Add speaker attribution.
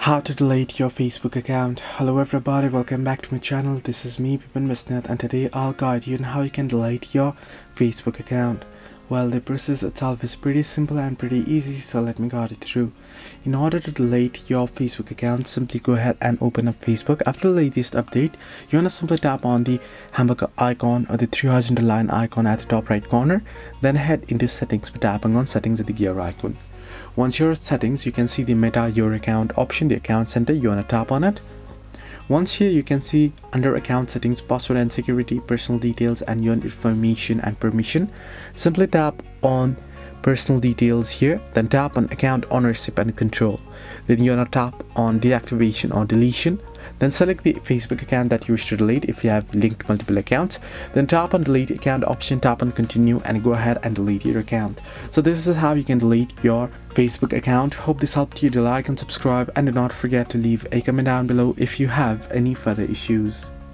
Speaker 1: How to delete your Facebook account. Hello everybody, welcome back to my channel. This is me, Pipan Misnet, and today I'll guide you on how you can delete your Facebook account. Well, the process itself is pretty simple and pretty easy, so let me guide it through. In order to delete your Facebook account, simply go ahead and open up Facebook. After the latest update, you want to simply tap on the hamburger icon or the three horizontal line icon at the top right corner, then head into settings by tapping on settings at the gear icon. Once you're at settings, you can see the meta your account option, the account center. You want to tap on it. Once here, you can see under account settings, password and security, personal details, and your information and permission. Simply tap on personal details here, then tap on account ownership and control. Then you want to tap on deactivation or deletion. Then select the Facebook account that you wish to delete if you have linked multiple accounts. Then tap on delete account option, tap on continue, and go ahead and delete your account. So this is how you can delete your Facebook account. Hope this helped you. Do like and subscribe, and do not forget to leave a comment down below if you have any further issues.